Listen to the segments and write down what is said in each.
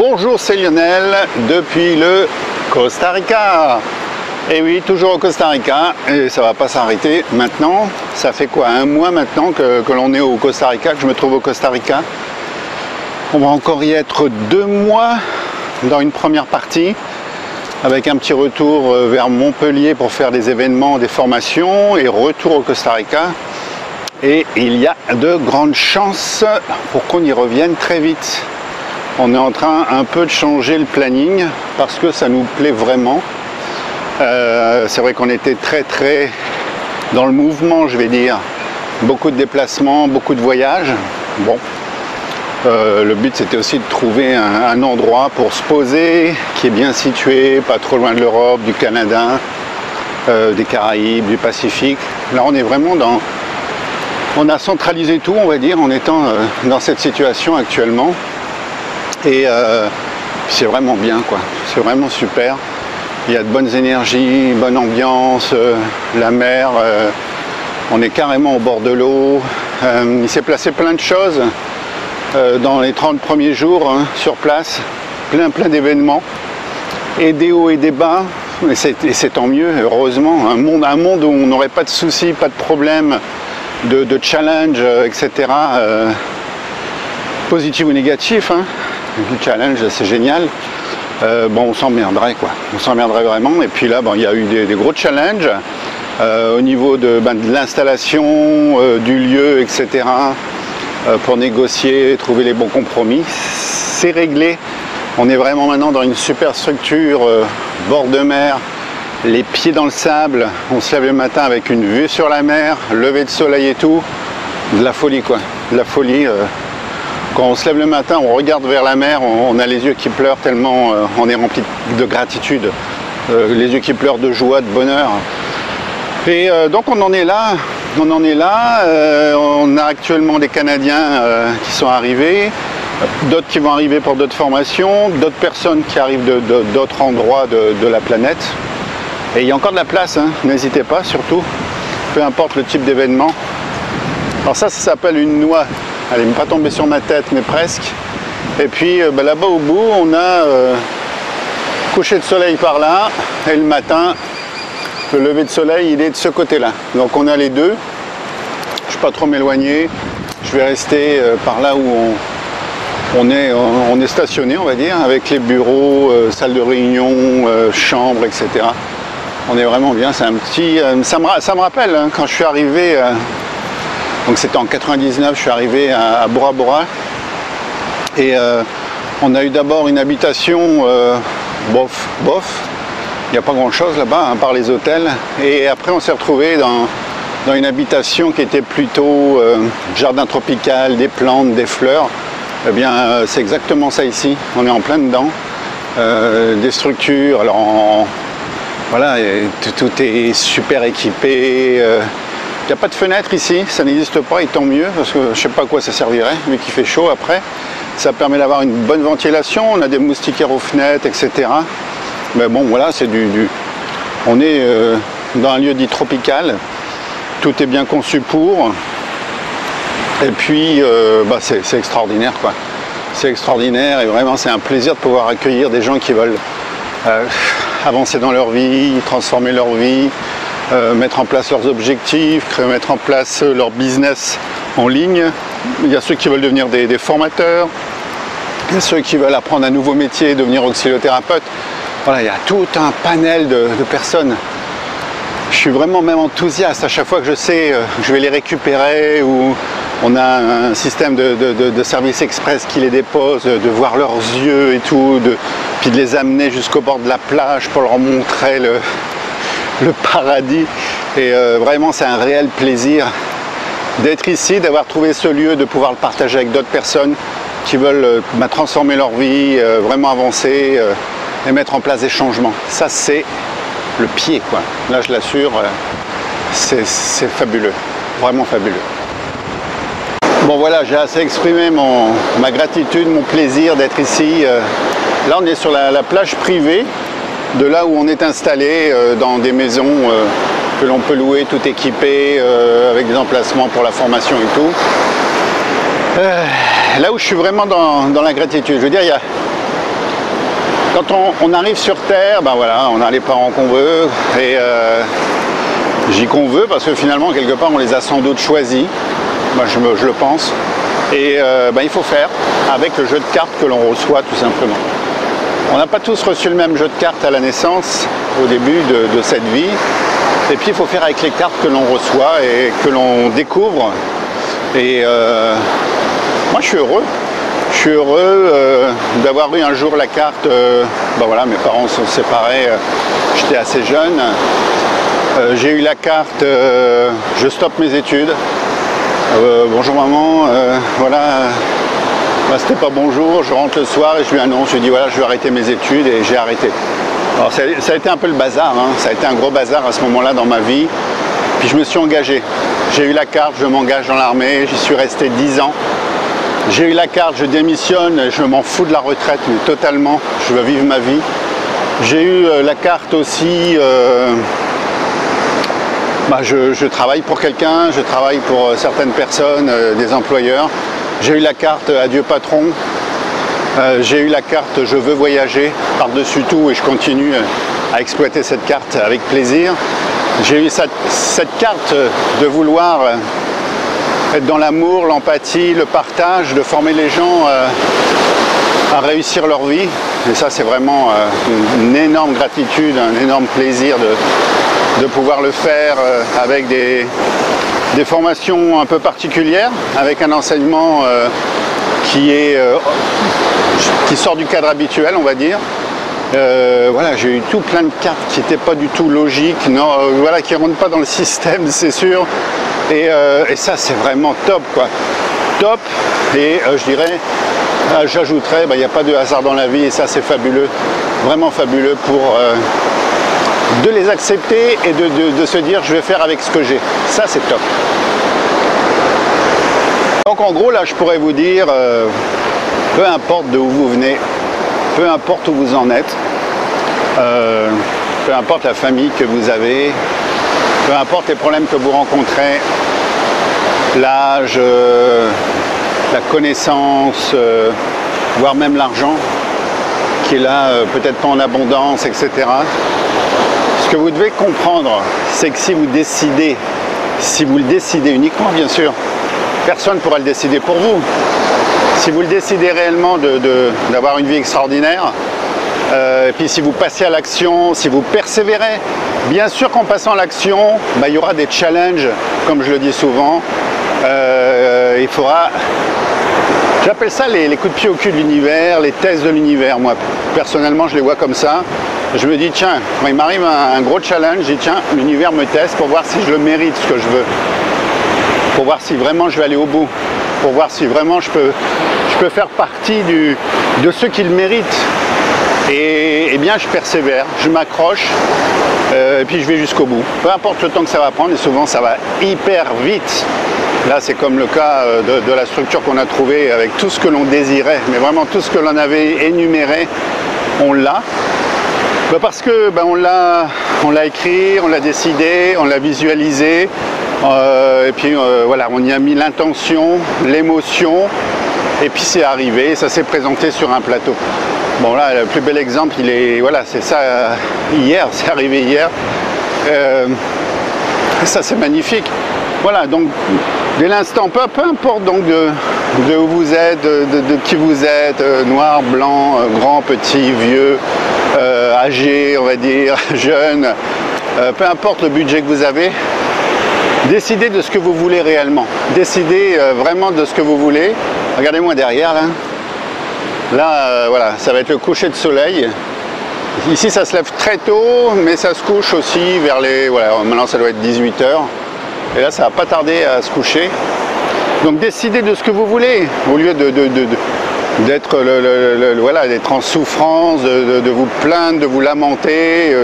Bonjour, c'est Lionel depuis le Costa Rica. Et oui, toujours au Costa Rica, et ça va pas s'arrêter maintenant. Ça fait quoi, un mois maintenant que l'on est au Costa Rica, que je me trouve au Costa Rica. On va encore y être 2 mois dans une première partie, avec un petit retour vers Montpellier pour faire des événements, des formations, et retour au Costa Rica. Et il y a de grandes chances pour qu'on y revienne très vite. On est en train un peu de changer le planning parce que ça nous plaît vraiment. C'est vrai qu'on était très dans le mouvement, je vais dire. Beaucoup de déplacements, beaucoup de voyages. Bon, le but c'était aussi de trouver un endroit pour se poser, qui est bien situé, pas trop loin de l'Europe, du Canada, des Caraïbes, du Pacifique. Là on est vraiment dans... On a centralisé tout, on va dire, en étant dans cette situation actuellement. Et c'est vraiment bien, quoi. C'est vraiment super. Il y a de bonnes énergies, bonne ambiance, la mer, on est carrément au bord de l'eau. Il s'est passé plein de choses dans les 30 premiers jours sur place, plein d'événements, et des hauts et des bas, et c'est tant mieux, heureusement. Un monde où on n'aurait pas de soucis, pas de problèmes, de challenge, etc. Positif ou négatif, hein. Le challenge, c'est génial. Bon, on s'emmerderait, quoi. On s'emmerderait vraiment. Et puis là, bon, il y a eu des gros challenges au niveau de l'installation, du lieu, etc. Pour négocier, trouver les bons compromis. C'est réglé. On est vraiment maintenant dans une super structure, bord de mer, les pieds dans le sable. On se lève le matin avec une vue sur la mer, lever de soleil et tout. De la folie, quoi. De la folie. Quand on se lève le matin, on regarde vers la mer, on a les yeux qui pleurent tellement on est rempli de gratitude, les yeux qui pleurent de joie, de bonheur. Et donc on en est là, on a actuellement des Canadiens qui sont arrivés, d'autres qui vont arriver pour d'autres formations, d'autres personnes qui arrivent d'autres endroits de la planète. Et il y a encore de la place, hein, n'hésitez pas surtout, peu importe le type d'événement. Alors ça s'appelle une noix. Elle n'est pas tombée sur ma tête, mais presque. Et puis là-bas au bout, on a coucher de soleil par là, et le matin, le lever de soleil, il est de ce côté-là. Donc on a les deux. Je ne vais pas trop m'éloigner. Je vais rester par là où on est stationné, on va dire, avec les bureaux, salles de réunion, chambres, etc. On est vraiment bien. C'est un petit... ça me rappelle hein, quand je suis arrivé... Donc c'était en 99, je suis arrivé à Bora Bora et on a eu d'abord une habitation bof, il n'y a pas grand chose là-bas, hein, par les hôtels, et après on s'est retrouvé dans une habitation qui était plutôt jardin tropical, des plantes, des fleurs. Eh bien c'est exactement ça ici, on est en plein dedans, des structures, alors voilà, tout est super équipé. Il n'y a pas de fenêtre ici, ça n'existe pas et tant mieux, parce que je ne sais pas à quoi ça servirait, vu qu'il fait chaud après. Ça permet d'avoir une bonne ventilation, on a des moustiquaires aux fenêtres, etc. Mais bon, voilà, c'est on est dans un lieu dit tropical, tout est bien conçu pour. Et puis, c'est extraordinaire, quoi. C'est extraordinaire et vraiment, c'est un plaisir de pouvoir accueillir des gens qui veulent avancer dans leur vie, transformer leur vie. Mettre en place leurs objectifs, mettre en place leur business en ligne. Il y a ceux qui veulent devenir des formateurs, il y a ceux qui veulent apprendre un nouveau métier, devenir auxiliothérapeute. Voilà, il y a tout un panel de personnes. Je suis vraiment même enthousiaste à chaque fois que je sais que je vais les récupérer, ou on a un système de service express qui les dépose, de voir leurs yeux et tout, puis de les amener jusqu'au bord de la plage pour leur montrer le paradis. Et vraiment c'est un réel plaisir d'être ici, d'avoir trouvé ce lieu, de pouvoir le partager avec d'autres personnes qui veulent transformer leur vie, vraiment avancer et mettre en place des changements. Ça c'est le pied, quoi. Là je l'assure, c'est fabuleux, vraiment fabuleux. Bon voilà, j'ai assez exprimé ma gratitude, mon plaisir d'être ici. Là on est sur la plage privée de là où on est installé, dans des maisons que l'on peut louer, tout équipé, avec des emplacements pour la formation et tout. Là où je suis vraiment dans la gratitude, je veux dire, Quand on arrive sur Terre, ben voilà, on a les parents qu'on veut, et je dis qu'on veut parce que finalement, quelque part, on les a sans doute choisis, moi je le pense, et ben, il faut faire avec le jeu de cartes que l'on reçoit tout simplement. On n'a pas tous reçu le même jeu de cartes à la naissance, au début de cette vie, et puis il faut faire avec les cartes que l'on reçoit et que l'on découvre, et moi je suis heureux. Je suis heureux d'avoir eu un jour la carte, ben voilà, mes parents sont séparés, j'étais assez jeune, j'ai eu la carte, je stoppe mes études, bonjour maman, voilà, ben, c'était pas bonjour, je rentre le soir et je lui annonce, je lui dis voilà, je vais arrêter mes études et j'ai arrêté. Alors ça a été un peu le bazar, hein, ça a été un gros bazar à ce moment-là dans ma vie, puis je me suis engagé, j'ai eu la carte, je m'engage dans l'armée, j'y suis resté 10 ans. J'ai eu la carte, je démissionne, je m'en fous de la retraite, mais totalement, je veux vivre ma vie. J'ai eu la carte aussi, bah je travaille pour quelqu'un, je travaille pour certaines personnes, des employeurs. J'ai eu la carte adieu patron, j'ai eu la carte je veux voyager par-dessus tout et je continue à exploiter cette carte avec plaisir. J'ai eu cette carte de vouloir être dans l'amour, l'empathie, le partage, de former les gens à réussir leur vie. Et ça, c'est vraiment une énorme gratitude, un énorme plaisir de pouvoir le faire avec des formations un peu particulières, avec un enseignement qui sort du cadre habituel, on va dire. Voilà, j'ai eu tout plein de cartes qui n'étaient pas du tout logiques, non, voilà, qui ne rentrent pas dans le système, c'est sûr. Et ça, c'est vraiment top, quoi. Top. Et je dirais, j'ajouterais, il n'y a pas de hasard dans la vie, et ça, c'est fabuleux. Vraiment fabuleux pour de les accepter et de se dire, je vais faire avec ce que j'ai. Ça, c'est top. Donc, en gros, là, je pourrais vous dire, peu importe de où vous venez, peu importe où vous en êtes, peu importe la famille que vous avez, peu importe les problèmes que vous rencontrez, l'âge, la connaissance, voire même l'argent, qui est là, peut-être pas en abondance, etc. Ce que vous devez comprendre, c'est que si vous le décidez uniquement, bien sûr, personne ne pourra le décider pour vous. Si vous le décidez réellement d'avoir une vie extraordinaire, et puis si vous passez à l'action, si vous persévérez, bien sûr qu'en passant à l'action, il y aura des challenges, comme je le dis souvent. Il faudra, j'appelle ça les coups de pied au cul de l'univers, les tests de l'univers. Moi, personnellement, je les vois comme ça. Je me dis, tiens, quand il m'arrive un gros challenge, je dis, tiens, l'univers me teste pour voir si je le mérite, ce que je veux. Pour voir si vraiment je vais aller au bout. Pour voir si vraiment je peux faire partie de ceux qui le méritent. Et bien je persévère, je m'accroche, et puis je vais jusqu'au bout. Peu importe le temps que ça va prendre, et souvent ça va hyper vite. Là c'est comme le cas de la structure qu'on a trouvée avec tout ce que l'on désirait, mais vraiment tout ce que l'on avait énuméré, on l'a. Parce que on l'a écrit, on l'a décidé, on l'a visualisé, et puis voilà, on y a mis l'intention, l'émotion, et puis c'est arrivé, ça s'est présenté sur un plateau. Bon là, le plus bel exemple, voilà, c'est ça hier, c'est arrivé hier. Ça c'est magnifique. Voilà, donc dès l'instant, peu importe donc de où vous êtes, de qui vous êtes, noir, blanc, grand, petit, vieux, âgé, on va dire, jeune, peu importe le budget que vous avez, décidez de ce que vous voulez réellement. Décidez vraiment de ce que vous voulez. Regardez-moi derrière là. Là, voilà, ça va être le coucher de soleil. Ici, ça se lève très tôt, mais ça se couche aussi vers les... Voilà, maintenant, ça doit être 18 h. Et là, ça va pas tarder à se coucher. Donc, décidez de ce que vous voulez, au lieu d'être voilà, d'être en souffrance, de vous plaindre, de vous lamenter,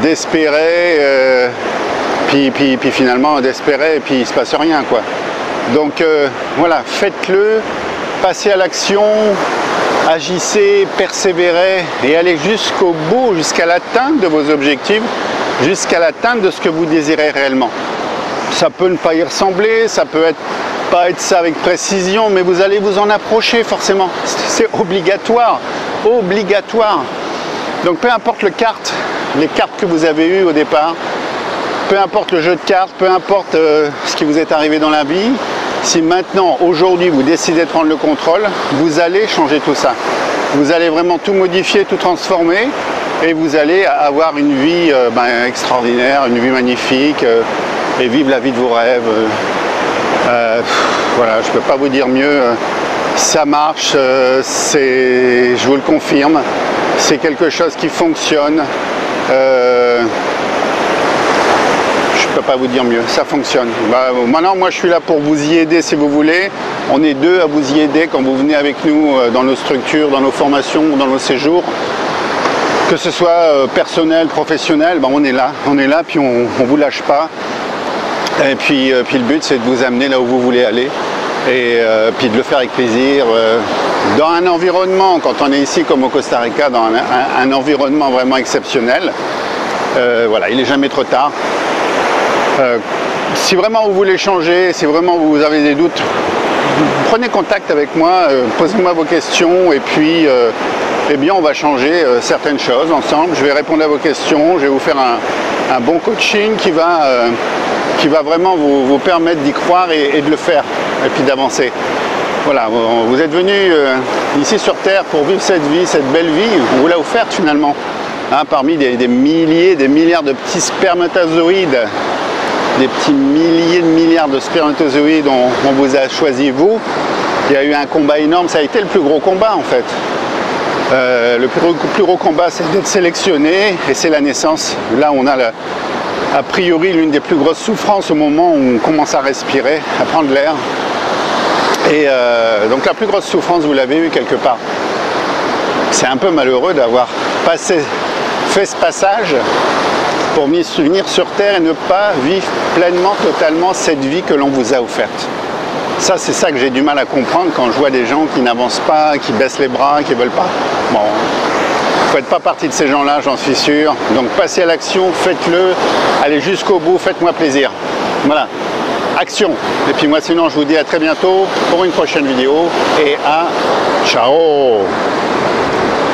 d'espérer, puis finalement d'espérer, et puis il se passe rien, quoi. Donc, voilà, faites-le. Passez à l'action, agissez, persévérez et allez jusqu'au bout, jusqu'à l'atteinte de vos objectifs, jusqu'à l'atteinte de ce que vous désirez réellement. Ça peut ne pas y ressembler, ça peut pas être ça avec précision, mais vous allez vous en approcher forcément. C'est obligatoire. obligatoire. Donc peu importe les cartes que vous avez eues au départ, peu importe le jeu de cartes, peu importe ce qui vous est arrivé dans la vie, si maintenant, aujourd'hui, vous décidez de prendre le contrôle, vous allez changer tout ça. Vous allez vraiment tout modifier, tout transformer, et vous allez avoir une vie extraordinaire, une vie magnifique, et vivre la vie de vos rêves. Voilà, je ne peux pas vous dire mieux. Ça marche, je vous le confirme, c'est quelque chose qui fonctionne. Je ne peux pas vous dire mieux, ça fonctionne. Maintenant, moi je suis là pour vous y aider si vous voulez. On est deux à vous y aider quand vous venez avec nous dans nos structures, dans nos formations, dans nos séjours. Que ce soit personnel, professionnel, on est là, puis on ne vous lâche pas. Et puis le but c'est de vous amener là où vous voulez aller. Et puis de le faire avec plaisir, dans un environnement, quand on est ici comme au Costa Rica, dans un environnement vraiment exceptionnel. Voilà, il n'est jamais trop tard. Si vraiment vous voulez changer, si vraiment vous avez des doutes, prenez contact avec moi, posez-moi vos questions et puis eh bien on va changer certaines choses ensemble. Je vais répondre à vos questions, je vais vous faire un bon coaching qui va vraiment vous permettre d'y croire et de le faire et puis d'avancer. Voilà, vous êtes venus ici sur Terre pour vivre cette vie, cette belle vie, on vous l'a offerte finalement. Hein, parmi des milliers, des milliards de petits spermatozoïdes, des petits milliers de milliards de spermatozoïdes, on vous a choisi vous. Il y a eu un combat énorme, ça a été le plus gros combat en fait. Le plus gros combat c'est d'être sélectionné et c'est la naissance. Là on a a priori l'une des plus grosses souffrances au moment où on commence à respirer, à prendre l'air. Et donc la plus grosse souffrance vous l'avez eue quelque part. C'est un peu malheureux d'avoir fait ce passage pour venir sur Terre et ne pas vivre pleinement, totalement cette vie que l'on vous a offerte. Ça, c'est ça que j'ai du mal à comprendre quand je vois des gens qui n'avancent pas, qui baissent les bras, qui ne veulent pas. Bon, vous ne faites pas partie de ces gens-là, j'en suis sûr. Donc passez à l'action, faites-le, allez jusqu'au bout, faites-moi plaisir. Voilà, action. Et puis moi sinon, je vous dis à très bientôt pour une prochaine vidéo et à ciao.